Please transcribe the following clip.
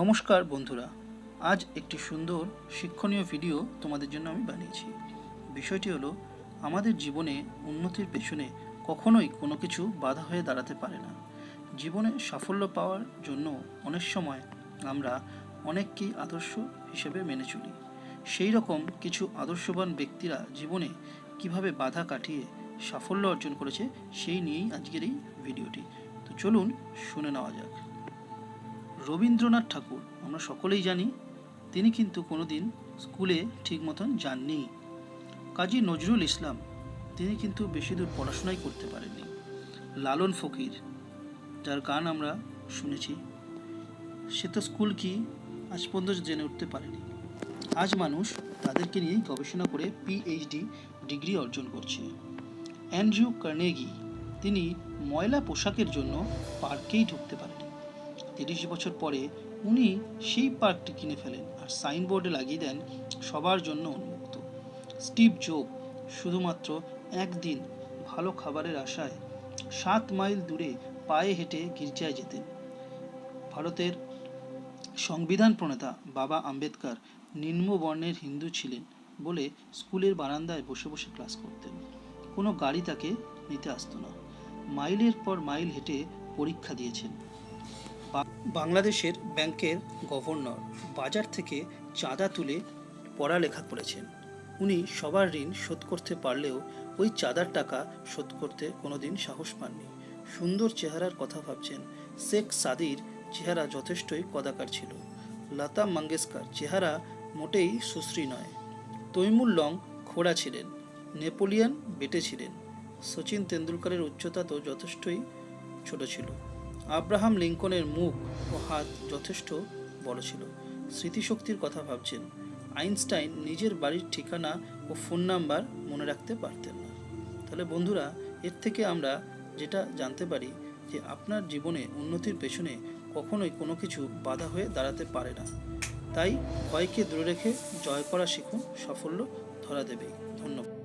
নমস্কার বন্ধুরা, আজ একটি সুন্দর শিক্ষণীয় ভিডিও তোমাদের জন্য আমি বানিয়েছি। বিষয়টি হলো, আমাদের জীবনে উন্নতির পেছনে কখনোই কোনো কিছু বাধা হয়ে দাঁড়াতে পারে না। জীবনে সাফল্য পাওয়ার জন্য অনেক সময় আমরা অনেককেই আদর্শ হিসেবে মেনে চলি। সেই রকম কিছু আদর্শবান ব্যক্তিরা জীবনে কিভাবে বাধা কাটিয়ে সাফল্য অর্জন করেছে সেই নিয়েই আজকের এই ভিডিওটি। তো চলুন শুনে নেওয়া যাক। রবীন্দ্রনাথ ঠাকুর আমরা সকলেই জানি, তিনি কিন্তু কোনোদিন স্কুলে ঠিক মতন যাননি। কাজী নজরুল ইসলাম, তিনি কিন্তু বেশি দূর পড়াশোনাই করতে পারেননি। লালন ফকির, যার গান আমরা শুনেছি, সে তো স্কুল কি আজ পর্যন্ত জেনে উঠতে পারেনি। আজ মানুষ তাদেরকে নিয়েই গবেষণা করে পিএইচডি ডিগ্রি অর্জন করছে। অ্যান্ড্রু কার্নেগি, তিনি ময়লা পোশাকের জন্য পার্কেই ঢুকতে পারেনি। 30 বছর পরে উনি সেই পার্কটি কিনে ফেলেন আর সাইনবোর্ডে লাগিয়ে দেন, সবার জন্য উন্মুক্ত। স্টিভ জব শুধুমাত্র একদিন ভালো খাবারের আশায় 7 মাইল দূরে পায়ে হেঁটে গির্জায় যেতেন। ভারতের সংবিধান প্রণেতা বাবা আম্বেদকর নিম্ন বর্ণের হিন্দু ছিলেন বলে স্কুলের বারান্দায় বসে বসে ক্লাস করতেন। কোনো গাড়ি তাকে নিতে আসতো না। মাইলের পর মাইল হেঁটে পরীক্ষা দিয়েছেন। বাংলাদেশের ব্যাংকের গভর্নর বাজার থেকে চাঁদা তুলে পড়ালেখা করেছেন। উনি সবার ঋণ শোধ করতে পারলেও ওই চাঁদার টাকা শোধ করতে কোনোদিন সাহস পাননি। সুন্দর চেহারার কথা ভাবছেন। শেখ সাদির চেহারা যথেষ্টই কদাকার ছিল। লতা মঙ্গেশকর চেহারা মোটেই সুশ্রী নয়। তৈমুর লং খোড়া ছিলেন। নেপোলিয়ন বেটে ছিলেন। সচিন তেন্ডুলকরের উচ্চতা তো যথেষ্টই ছোট ছিল। আব্রাহাম লিঙ্কনের মুখ ও হাত যথেষ্ট বড় ছিল। স্মৃতিশক্তির কথা ভাবছেন। আইনস্টাইন নিজের বাড়ির ঠিকানা ও ফোন নাম্বার মনে রাখতে পারতেন না। তাহলে বন্ধুরা, এর থেকে আমরা যেটা জানতে পারি যে আপনার জীবনে উন্নতির পেছনে কখনোই কোনো কিছু বাধা হয়ে দাঁড়াতে পারে না। তাই ভয়কে দূরে রেখে জয় করা শিখুন, সাফল্য ধরা দেবেই। ধন্যবাদ।